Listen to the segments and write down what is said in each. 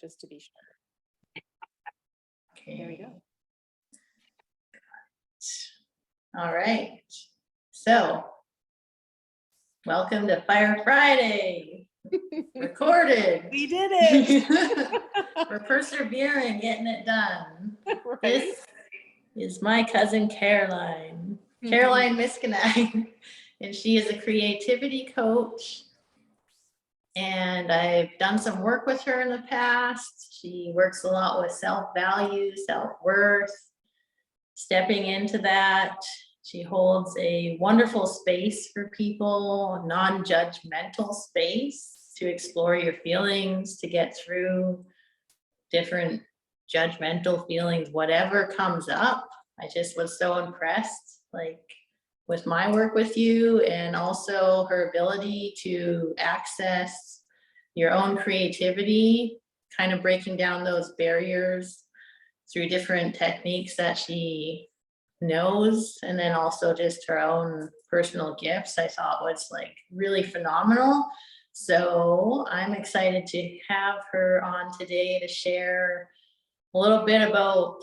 just to be sure. Okay. There we go. All right. So, welcome to Fire Friday. Recorded. We did it. We're persevering, getting it done. Right? This is my cousin Caroline, Mhm. Caroline Miskenack, and she is a creativity coach. And I've done some work with her in the past. She works a lot with self-value, self-worth, stepping into that. She holds a wonderful space for people, non-judgmental space to explore your feelings, to get through different judgmental feelings, whatever comes up. I just was so impressed, like, with my work with you, and also her ability to access your own creativity, kind of breaking down those barriers through different techniques that she knows, and then also just her own personal gifts, I thought was like really phenomenal. So I'm excited to have her on today to share a little bit about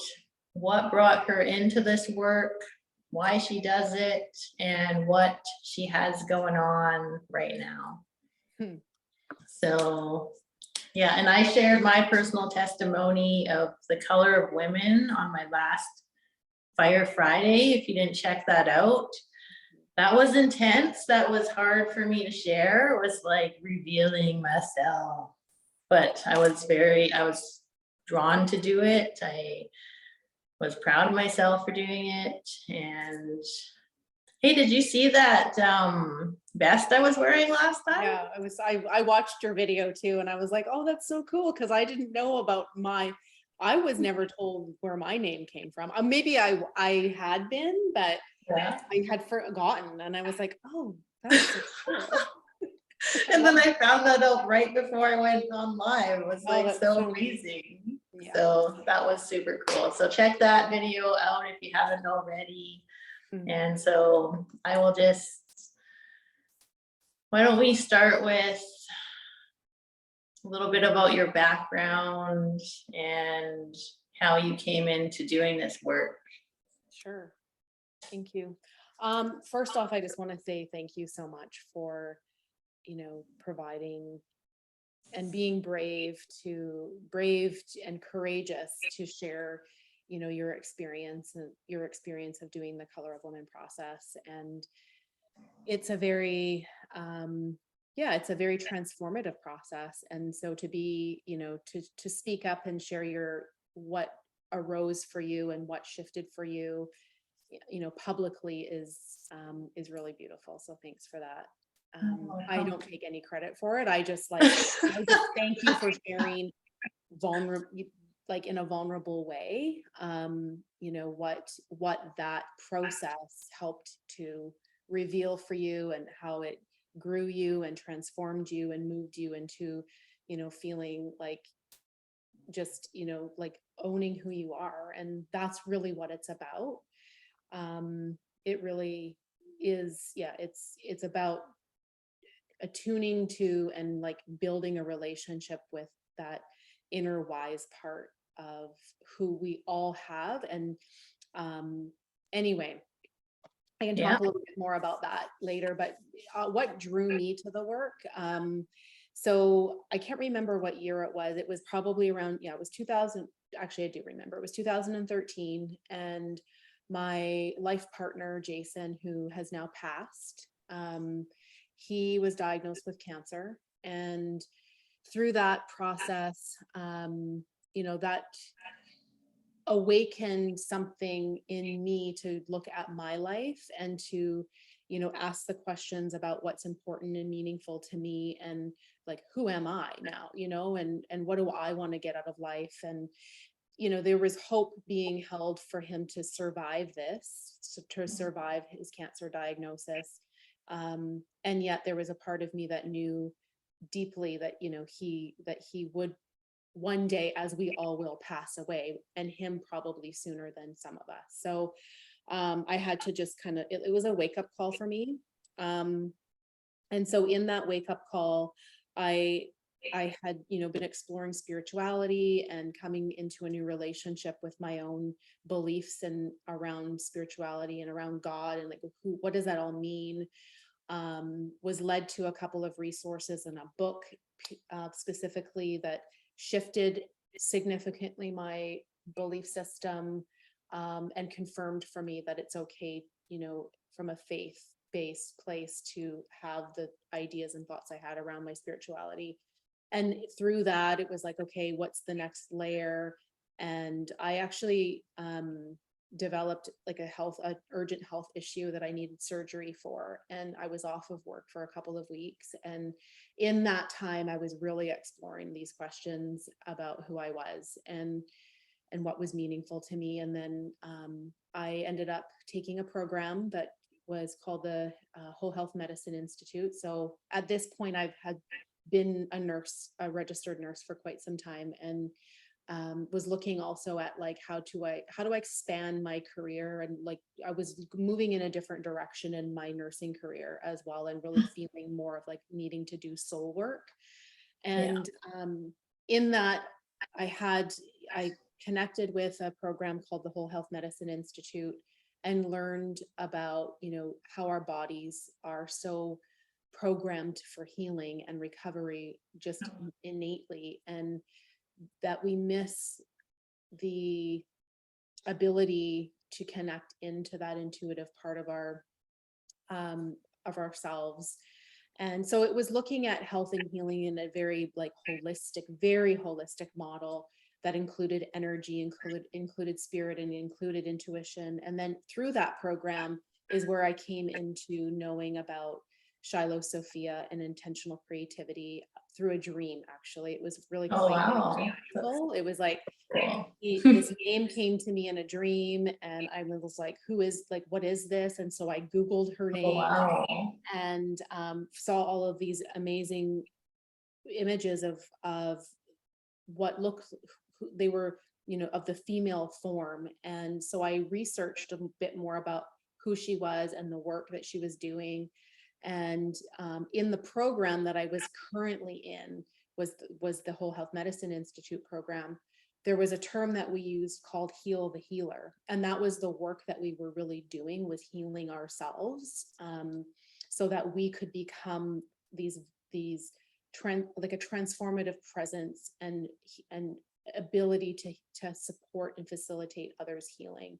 what brought her into this work, why she does it, and what she has going on right now. So yeah, and I shared my personal testimony of the color of women on my last Fire Friday. If you didn't check that out, that was intense. That was hard for me to share. It was like revealing myself, but I was drawn to do it. I was proud of myself for doing it. And hey, did you see that vest I was wearing last time? Yeah, I watched your video too, and I was like, oh, that's so cool, because I didn't know about I was never told where my name came from. Maybe I had been, but Yeah. I had forgotten, and I was like, oh, that's so cool. And then I found that out right before I went on live. It was like that's so so amazing. Yeah. So that was super cool. So check that video out if you haven't already. Mhm. And so I will why don't we start with a little bit about your background and how you came into doing this work. Sure. Thank you. First off, I just want to say thank you so much for, providing and being brave and courageous to share, your experience of doing the Color of Women process. And it's a very, it's a very transformative process. And so to be, to speak up and share what arose for you and what shifted for you, publicly is really beautiful. So thanks for that. I don't take any credit for it. I just thank you for sharing in a vulnerable way, what that process helped to reveal for you, and how it grew you and transformed you and moved you into, feeling like just, like owning who you are. And that's really what it's about. It really is. Yeah, it's about attuning to and like building a relationship with that inner wise part of who we all have. And anyway, I can talk a little bit more about that later, but what drew me to the work, so I can't remember what year it was. It was probably around, it was 2000. Actually, I do remember. It was 2013. And my life partner, Jason, who has now passed, he was diagnosed with cancer. And through that process, that awakened something in me to look at my life and to, ask the questions about what's important and meaningful to me, and like, who am I now, and what do I want to get out of life? And, there was hope being held for him to survive to survive his cancer diagnosis. And yet there was a part of me that knew deeply that, he would one day, as we all will, pass away, and him probably sooner than some of us. So I had to just kind of, it was a wake-up call for me. And so in that wake-up call, I had, you know, been exploring spirituality and coming into a new relationship with my own beliefs and around spirituality and around God and like what does that all mean? Was led to a couple of resources and a book specifically that shifted significantly my belief system, and confirmed for me that it's okay, you know, from a faith-based place to have the ideas and thoughts I had around my spirituality. And through that, it was like, okay, what's the next layer? And I actually developed like a urgent health issue that I needed surgery for. And I was off of work for a couple of weeks. And in that time, I was really exploring these questions about who I was and what was meaningful to me. And then I ended up taking a program that was called the Whole Health Medicine Institute. So at this point, I've had been a nurse, a registered nurse for quite some time, and was looking also at like how do I expand my career, and like I was moving in a different direction in my nursing career as well, and really feeling more of like needing to do soul work. And in that, I connected with a program called the Whole Health Medicine Institute and learned about, you know, how our bodies are so programmed for healing and recovery just innately, and that we miss the ability to connect into that intuitive part of ourselves. And so it was looking at health and healing in a very like very holistic model that included energy, included spirit, and included intuition. And then through that program is where I came into knowing about Shiloh Sophia and intentional creativity through a dream. Actually, it was really Oh, quite wow. beautiful. It was like Cool. this name came to me in a dream, and I was like, "Who is like what is this?" And so I Googled her Oh, name wow. and saw all of these amazing images of what looked they were, you know, of the female form. And so I researched a bit more about who she was and the work that she was doing. And in the program that I was currently in was the Whole Health Medicine Institute program. There was a term that we used called heal the healer. And that was the work that we were really doing, was healing ourselves, so that we could become these like a transformative presence and ability to support and facilitate others' healing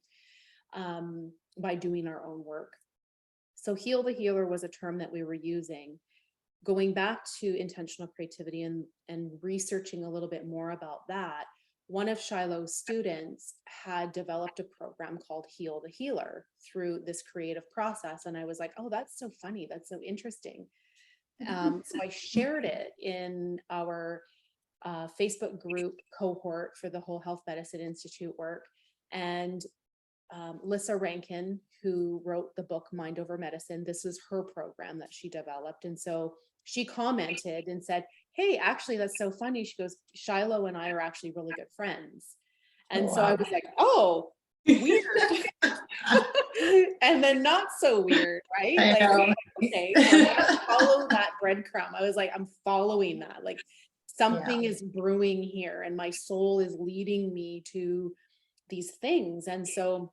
by doing our own work. So heal the healer was a term that we were using. Going back to intentional creativity and researching a little bit more about that, one of Shiloh's students had developed a program called Heal the Healer through this creative process. And I was like, oh, that's so funny. That's so interesting. So I shared it in our Facebook group cohort for the Whole Health Medicine Institute work. And Lissa Rankin, who wrote the book Mind Over Medicine, this was her program that she developed. And so she commented and said, hey, actually, that's so funny. She goes, Shiloh and I are actually really good friends. And so I was like, oh, weird. And then not so weird, right? I like, know. okay, so I'm gonna follow that breadcrumb. I was like, I'm following that. Like something is brewing here and my soul is leading me to these things. And so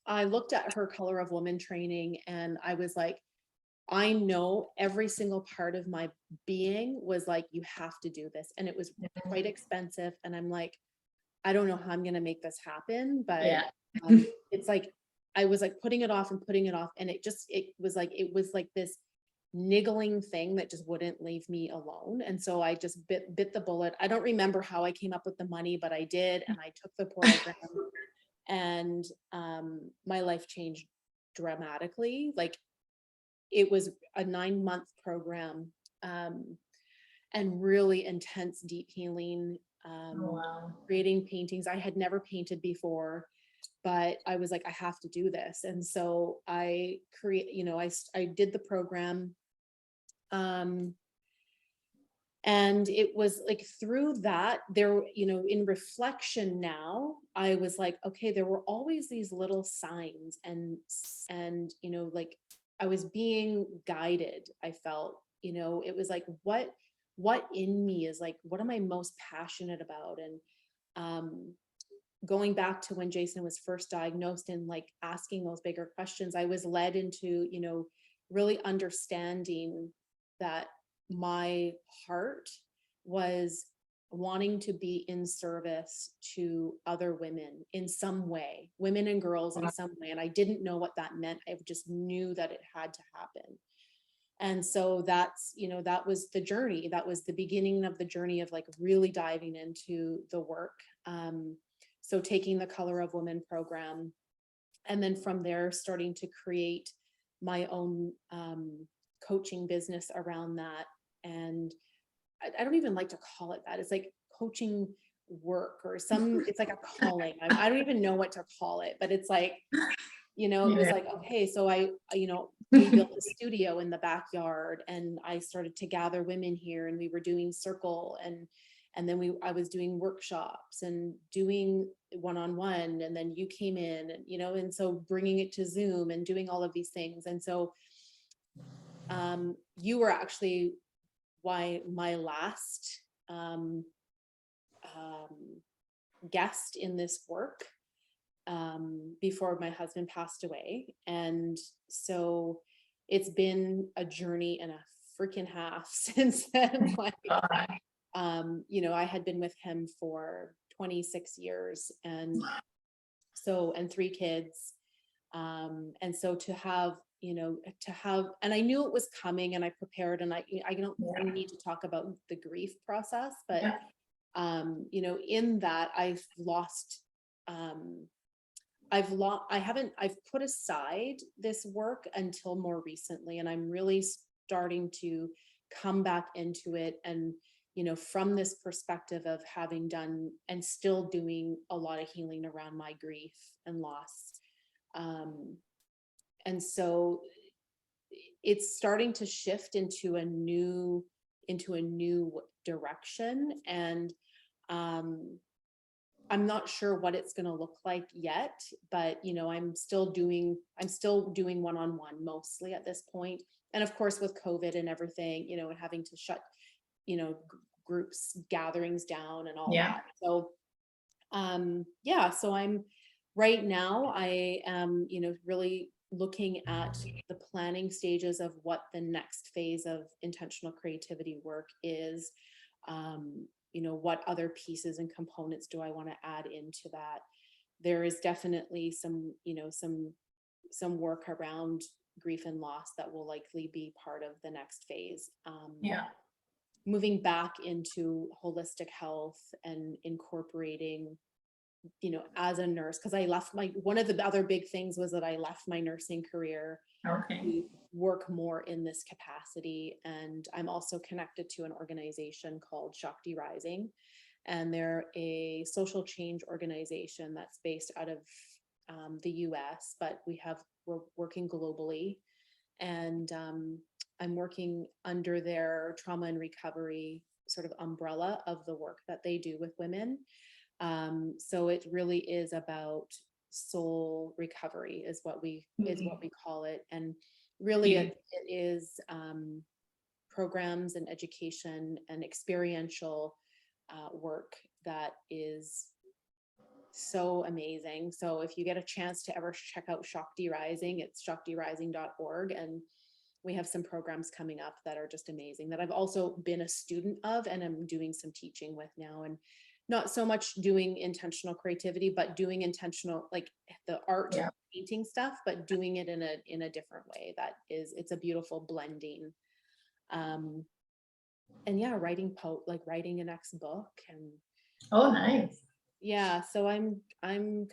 I looked at her Color of Woman training and I was like, I know every single part of my being was like, you have to do this. And it was quite expensive. And I'm like, I don't know how I'm going to make this happen, but it's like, I was like putting it off. And it was like this niggling thing that just wouldn't leave me alone. And so I just bit the bullet. I don't remember how I came up with the money, but I did. And I took the program and my life changed dramatically. Like it was a 9-month program and really intense, deep healing, creating paintings. I had never painted before, but I was like, I have to do this. And so I did the program. And it was like through that there, in reflection now, I was like, okay, there were always these little signs and, like I was being guided. I felt, it was like, what what in me is like, what am I most passionate about? And going back to when Jason was first diagnosed and like asking those bigger questions, I was led into, really understanding that my heart was wanting to be in service to other women in some way, women and girls in some way. And I didn't know what that meant. I just knew that it had to happen. And so that's, that was the journey. That was the beginning of the journey of like really diving into the work. So taking the Color of Women program, and then from there starting to create my own coaching business around that. And I don't even like to call it that. It's like coaching work or it's like a calling. I don't even know what to call it, but it's like, it was like, okay, so we built a studio in the backyard, and I started to gather women here, and we were doing circle, and then I was doing workshops and doing one-on-one, and then you came in, and, and so bringing it to Zoom and doing all of these things. And so you were actually why my last guest in this work before my husband passed away. And so it's been a journey and a freaking half since then. Like, I had been with him for 26 years and 3 kids. And so to have, and I knew it was coming, and I prepared, and I don't need to talk about the grief process, but, in that I've put aside this work until more recently, and I'm really starting to come back into it. And, from this perspective of having done and still doing a lot of healing around my grief and loss. And so it's starting to shift into a new direction. And I'm not sure what it's going to look like yet, but I'm still doing one-on-one mostly at this point. And of course, with COVID and everything, and having to shut, groups gatherings down and all that. So, so I'm right now, I am, really looking at the planning stages of what the next phase of intentional creativity work is. What other pieces and components do I want to add into that? There is definitely some work around grief and loss that will likely be part of the next phase. Moving back into holistic health and incorporating, as a nurse, because I left one of the other big things was that I left my nursing career to work more in this capacity. And I'm also connected to an organization called Shakti Rising, and they're a social change organization that's based out of the US, but we're working globally. And I'm working under their trauma and recovery sort of umbrella of the work that they do with women. So it really is about soul recovery is what we call it. And really it is programs and education and experiential work that is so amazing. So if you get a chance to ever check out Shakti Rising, it's shaktirising.org. And we have some programs coming up that are just amazing that I've also been a student of, and I'm doing some teaching with now. And not so much doing intentional creativity, but doing intentional, like the art painting stuff, but doing it in a different way. It's a beautiful blending. And writing writing a next book. And oh, nice. Yeah, so I'm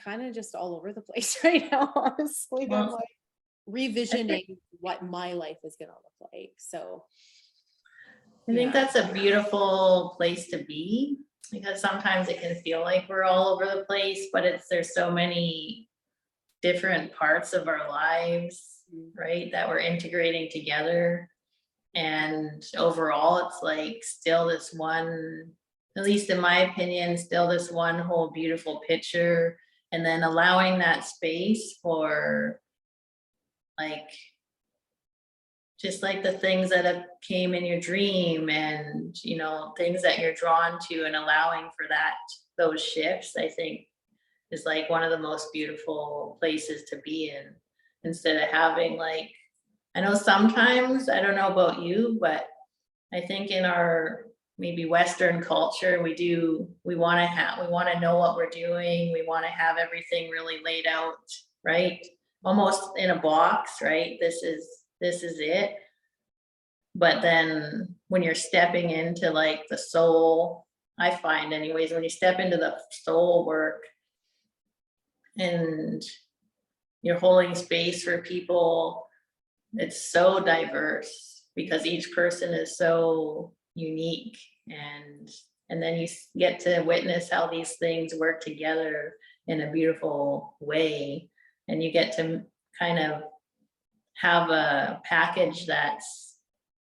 kind of just all over the place right now, honestly. I'm like revisioning what my life is going to look like. So I think that's a beautiful place to be, because sometimes it can feel like we're all over the place, but there's so many different parts of our lives, right, that we're integrating together. And overall, it's like still this one, at least in my opinion, still this one whole beautiful picture. And then allowing that space for like just like the things that have came in your dream, and things that you're drawn to, and allowing for those shifts, I think, is like one of the most beautiful places to be in, instead of having, like, I know sometimes, I don't know about you, but I think in our maybe Western culture, we want to know what we're doing. We want to have everything really laid out, right? Almost in a box, right? This is it. But then when you're stepping into like the soul, I find anyways, when you step into the soul work and you're holding space for people, it's so diverse because each person is so unique, and then you get to witness how these things work together in a beautiful way, and you get to kind of have a package that's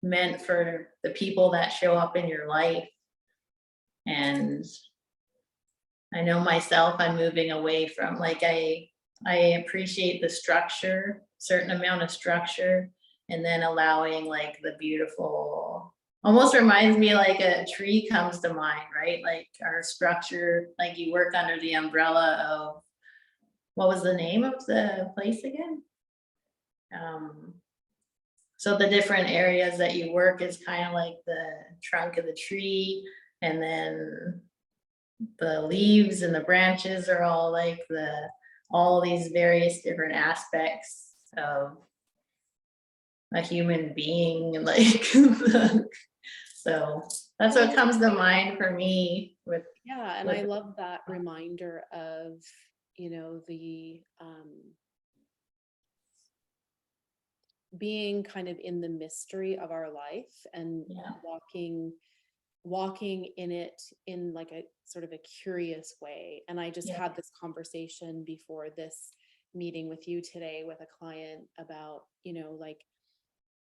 meant for the people that show up in your life. And I know myself, I'm moving away from, like, I appreciate the structure, certain amount of structure, and then allowing like the beautiful, almost reminds me like a tree comes to mind, right? Like our structure, like you work under the umbrella of, what was the name of the place again? So the different areas that you work is kind of like the trunk of the tree, and then the leaves and the branches are all like all these various different aspects of a human being, like so that's what comes to mind for me with. Yeah, and I love that reminder of, the being kind of in the mystery of our life, and walking in it in like a sort of a curious way. And I just had this conversation before this meeting with you today with a client about, like,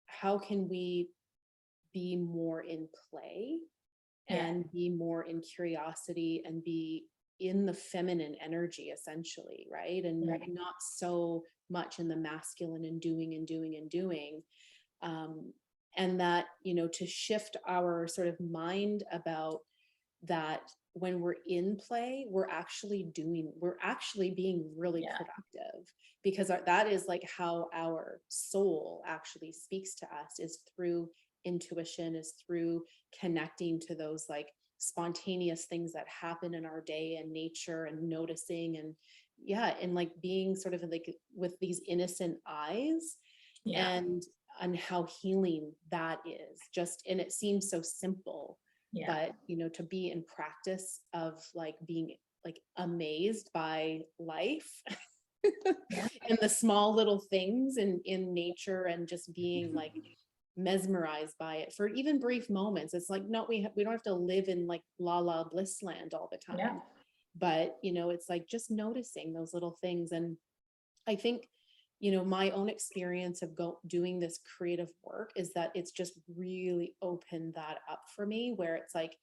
how can we be more in play and be more in curiosity and be in the feminine energy, essentially, right? And not so much in the masculine and doing and doing and doing. And that, to shift our sort of mind about that, when we're in play, we're actually being really productive, because that is like how our soul actually speaks to us, is through intuition, is through connecting to those like spontaneous things that happen in our day and nature, and noticing, and like being sort of like with these innocent eyes, and how healing that is, just, and it seems so simple, but to be in practice of like being like amazed by life and the small little things in nature, and just being like mesmerized by it for even brief moments. It's like, no, we don't have to live in like la bliss land all the time, but it's like just noticing those little things. And I think, my own experience of doing this creative work is that it's just really opened that up for me, where it's like,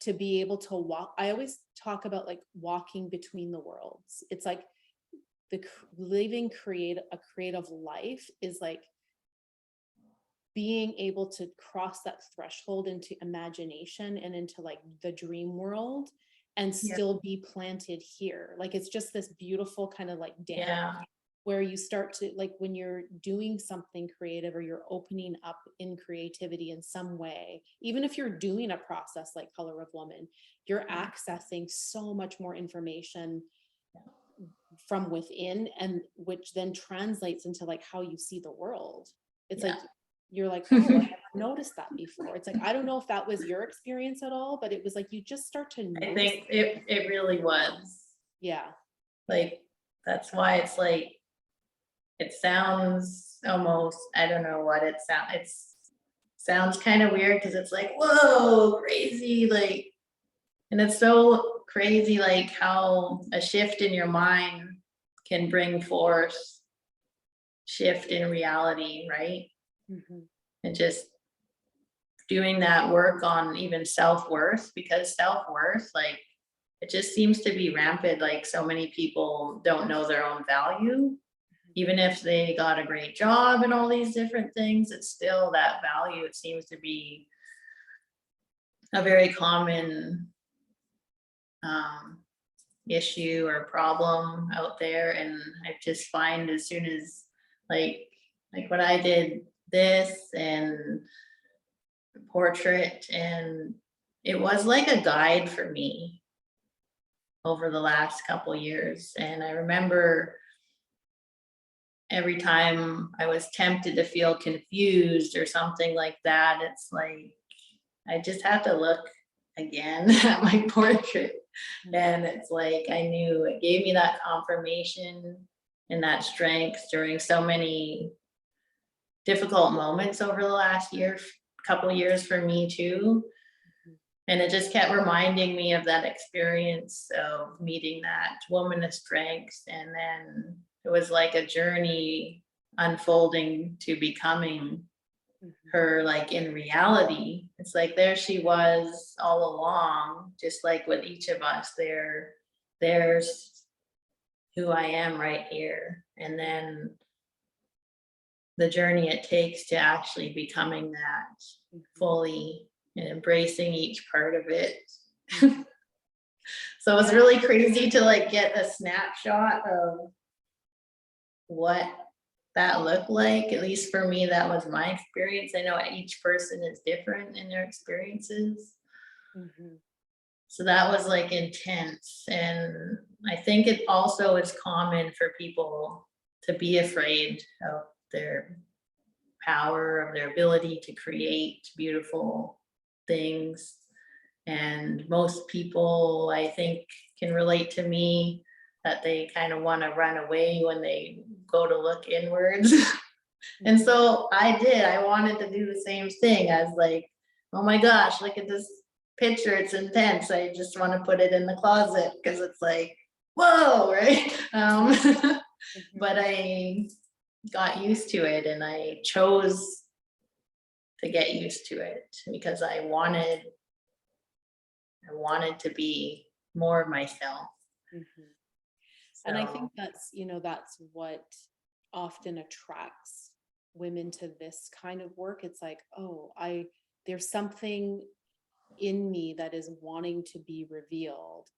to be able to walk. I always talk about like walking between the worlds. It's like living a creative life is like being able to cross that threshold into imagination and into like the dream world, and still be planted here. Like, it's just this beautiful kind of like dance, where you start to, like, when you're doing something creative, or you're opening up in creativity in some way, even if you're doing a process like Color of Woman, you're accessing so much more information from within, and which then translates into like how you see the world. It's like, you're like, oh, I never noticed that before. It's like, I don't know if that was your experience at all, but it was like, you just start to notice. I think it really was. Yeah. Like, that's why it's like, it sounds almost, I don't know what it sounds kind of weird, because it's like, whoa, crazy, like, and it's so crazy, like how a shift in your mind can bring forth shift in reality, right? And just doing that work on even self-worth, because self-worth, like, it just seems to be rampant. Like, so many people don't know their own value, even if they got a great job and all these different things, it's still that value. It seems to be a very common issue or problem out there. And I just find as soon as like when I did this and portrait, and it was like a guide for me over the last couple years. And I remember every time I was tempted to feel confused or something like that, it's like I just had to look again at my portrait. And it's like I knew it gave me that confirmation and that strength during so many difficult moments over the last couple years for me too. And it just kept reminding me of that experience of meeting that woman of strength. And then it was like a journey unfolding to becoming her, like in reality. It's like there she was all along, just like with each of us. There's who I am right here. And then the journey it takes to actually becoming that fully and embracing each part of it. So it was really crazy to like get a snapshot of what that looked like. At least for me, that was my experience. I know each person is different in their experiences. So that was like intense. And I think it also is common for people to be afraid of their power, of their ability to create beautiful things. And most people, I think, can relate to me that they kind of want to run away when they go to look inwards. And so I did. I wanted to do the same thing. I was like, oh my gosh, look at this picture. It's intense. I just want to put it in the closet because it's like, whoa, right? But I got used to it, and I chose to get used to it because I wanted to be more of myself. And I think that's, that's what often attracts women to this kind of work. It's like, oh, there's something in me that is wanting to be revealed.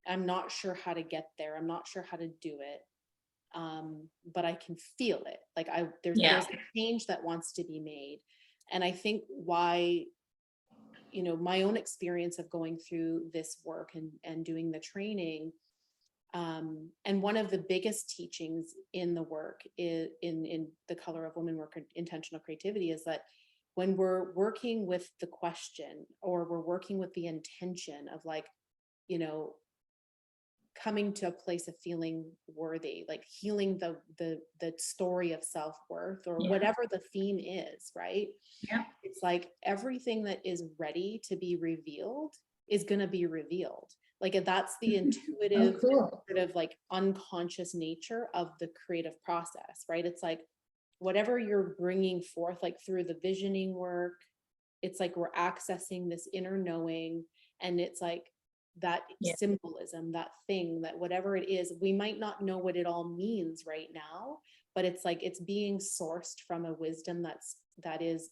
I'm not sure how to get there. I'm not sure how to do it. But I can feel it. Like there's a change that wants to be made. And I think why, my own experience of going through this work and doing the training, and one of the biggest teachings in the work is in the Color of Women Work Intentional Creativity is that when we're working with the question, or we're working with the intention of like, coming to a place of feeling worthy, like healing the story of self-worth, or whatever the theme is, right? It's like everything that is ready to be revealed is going to be revealed. Like that's the intuitive sort of like unconscious nature of the creative process, right? It's like whatever you're bringing forth, like through the visioning work, it's like we're accessing this inner knowing, and it's like that symbolism, that thing, that whatever it is, we might not know what it all means right now, but it's like it's being sourced from a wisdom that is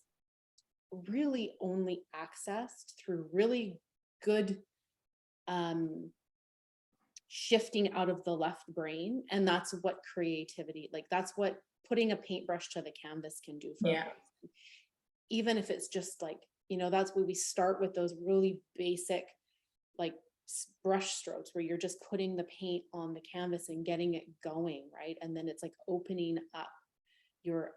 really only accessed through really good shifting out of the left brain. And that's what creativity, like that's what putting a paintbrush to the canvas can do for a person. Even if it's just like, that's where we start with those really basic like brush strokes where you're just putting the paint on the canvas and getting it going, right? And then it's like opening up your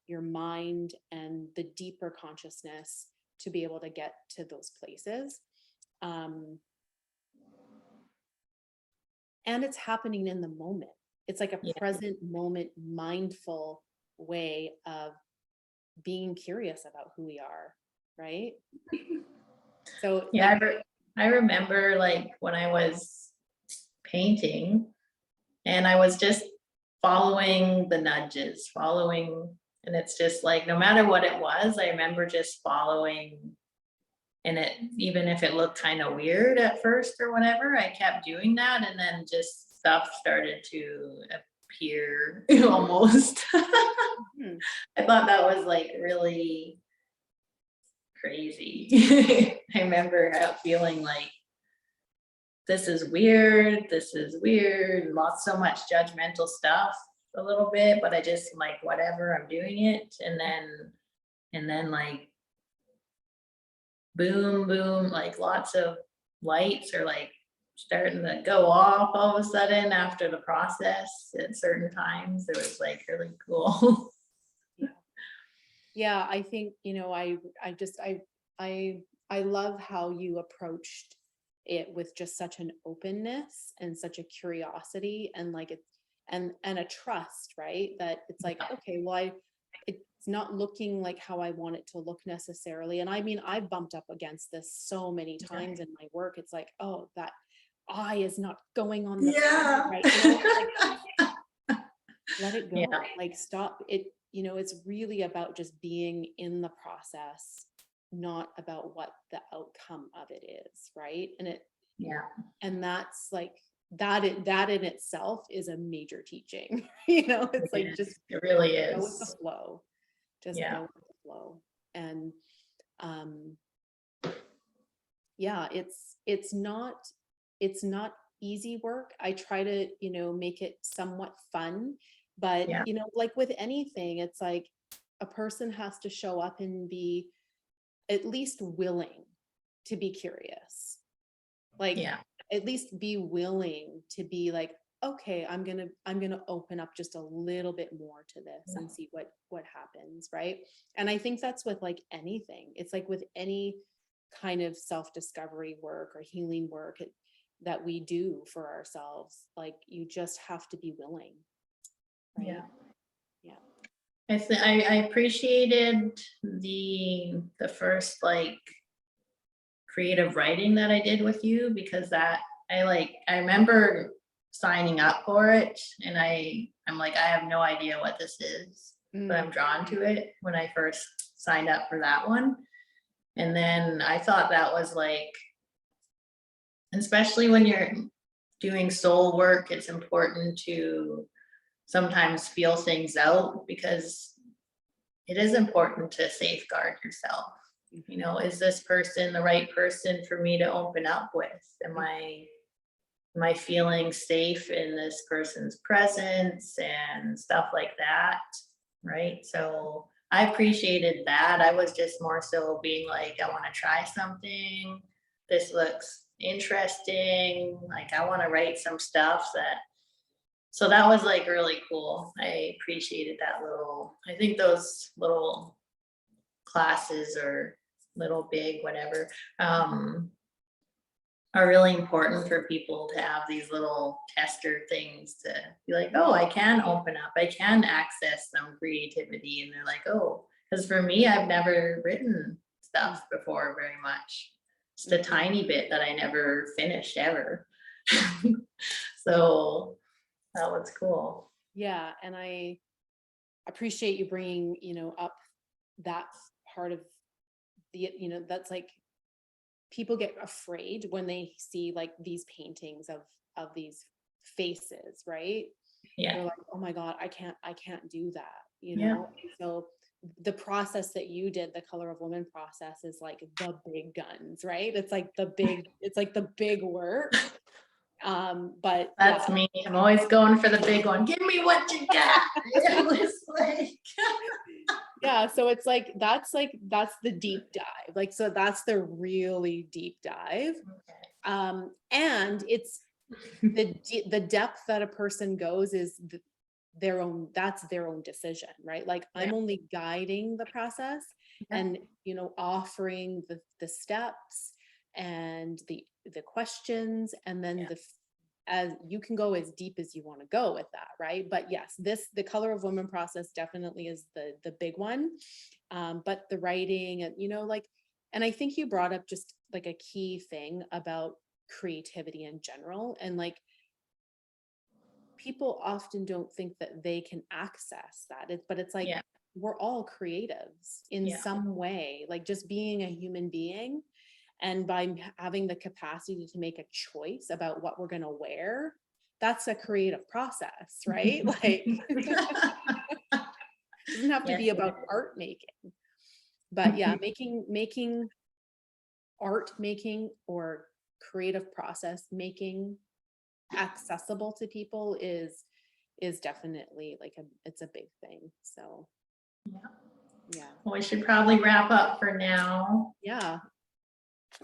mind and the deeper consciousness to be able to get to those places. And it's happening in the moment. It's like a present moment, mindful way of being curious about who we are, right? So I remember like when I was painting and I was just following the nudges, and it's just like, no matter what it was, I remember just following, and it, even if it looked kind of weird at first or whatever, I kept doing that. And then just stuff started to peer almost. Mhm. I thought that was like really crazy. I remember feeling like this is weird, so much judgmental stuff a little bit, but I just like, whatever, I'm doing it. And then like, boom, boom, like lots of lights are like starting to go off all of a sudden after the process at certain times. It was like really cool. Yeah. Yeah, I think, I love how you approached it with just such an openness and such a curiosity and like it and a trust, right? That it's like, okay, well, it's not looking like how I want it to look necessarily. And I mean, I've bumped up against this so many times in my work. It's like, oh, that eye is not going on the Yeah. right, like let it go. Yeah. Like stop it. It's really about just being in the process, not about what the outcome of it is, right? Yeah. And that's like that in itself is a major teaching. It's like just It really go with the is. flow. Just Yeah. go with the flow. And um yeah, it's not easy work. I try to, make it somewhat fun, but Yeah. like with anything, it's like a person has to show up and be at least willing to be curious. Like Yeah. at least be willing to be like, okay, I'm gonna open up just a little bit more to this and see what happens, right? And I think that's with like anything. It's like with any kind of self-discovery work or healing work that we do for ourselves. Like you just have to be willing, right? Yeah. Yeah. I appreciated the first like creative writing that I did with you, because that I remember signing up for it, and I'm like, I have no idea what this is, but I'm drawn to it when I first signed up for that one. And then I thought that was like, especially when you're doing soul work, it's important to sometimes feel things out, because it is important to safeguard yourself. Is this person the right person for me to open up with? Am I feeling safe in this person's presence and stuff like that? Right. So I appreciated that. I was just more so being like, I want to try something. This looks interesting. Like I want to write some stuff so that was like really cool. I appreciated that I think those little classes or little big, whatever, are really important for people to have these little tester things to be like, oh, I can open up, I can access some creativity. And they're like, oh, because for me, I've never written stuff before very much. Just a tiny bit that I never finished ever. So that was cool. Yeah. And I appreciate you bringing, up that part of that's like people get afraid when they see like these paintings of these faces, right? Yeah. They're like, oh my God, I can't do that, Yeah. So the process that you did, the Color of Woman process, is like the big guns, right? It's like the big work. But That's me. I'm always going for the big one. Give me what you got. It was like yeah, so it's like that's the deep dive. Like, so that's the really deep dive. And it's the depth that a person goes is that's their own decision, right? Like I'm only guiding the process and offering the steps and the questions, and then as you can go as deep as you want to go with that, right? But yes, the Color of Woman process definitely is the big one. But the writing and and I think you brought up just like a key thing about creativity in general, and like people often don't think that they can access that. But it's like we're all creatives in some way, like just being a human being. And by having the capacity to make a choice about what we're going to wear that's a creative process, right? Like, it doesn't have to be Yes, about art making, but yeah, making art making or creative process making accessible to people is definitely like it's a big thing. So Yeah. yeah. Well, we should probably wrap up for now. Yeah.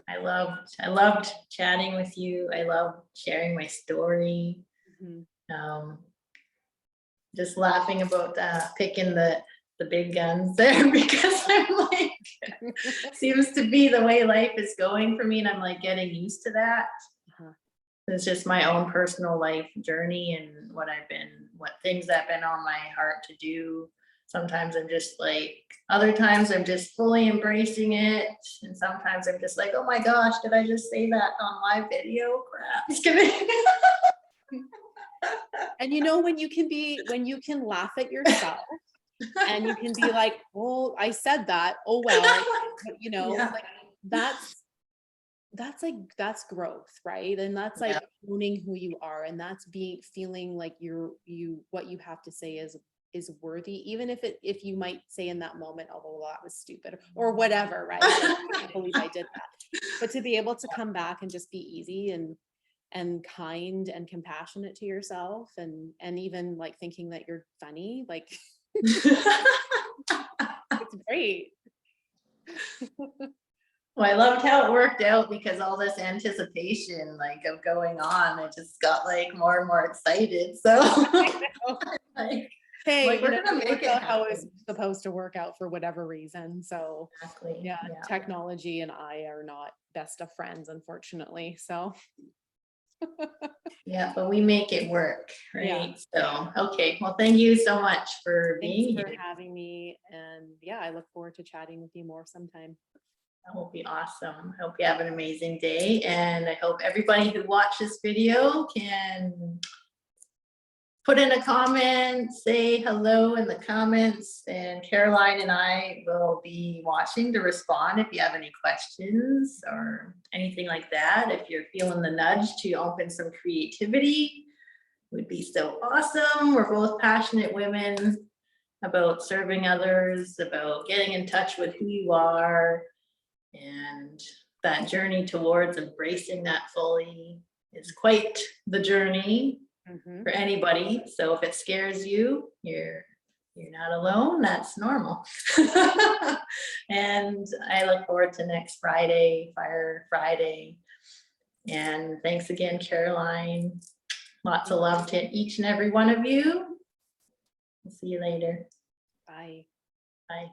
I loved chatting with you. I love sharing my story. Mhm. Just laughing about picking the big guns there because I'm like, seems to be the way life is going for me, and I'm like getting used to that. Uh-huh. It's just my own personal life journey and what things that have been on my heart to do. Sometimes I'm just like, other times I'm just fully embracing it. And sometimes I'm just like, oh my gosh, did I just say that on live video? Crap. Just kidding. And you know, when you can laugh at yourself and you can be like, well, I said that, oh well, but, you know, Yeah. like that's growth, right? And that's like Yeah. owning who you are, and that's feeling like what you have to say is worthy, even if you might say in that moment, oh well, that was stupid or whatever, right? Like, I can't believe I did that. But to be able to come back and just be easy and kind and compassionate to yourself, and even like thinking that you're funny, like it's great. Well, I loved how it worked out because all this anticipation, like of going on, I just got like more and more excited. So, like, Hey, like you we're know, gonna it make worked it out how it's happen. supposed to work out for whatever reason. So Exactly. yeah, Yeah. technology and I are not best of friends, unfortunately. So Yeah, but we make it work, yeah, right? So, okay. Well, thank you so much for thanks being for here. having me. And yeah, I look forward to chatting with you more sometime. That will be awesome. I hope you have an amazing day. And I hope everybody who watched this video can put in a comment, say hello in the comments, and Caroline and I will be watching to respond if you have any questions or anything like that. If you're feeling the nudge to open some creativity, would be so awesome. We're both passionate women about serving others, about getting in touch with who you are, and that journey towards embracing that fully is quite the journey Mhm. for anybody. So if it scares you, you're not alone. That's normal. And I look forward to next Friday, Fire Friday. And thanks again, Caroline. Lots of love to each and every one of you. We'll see you later. Bye. Bye.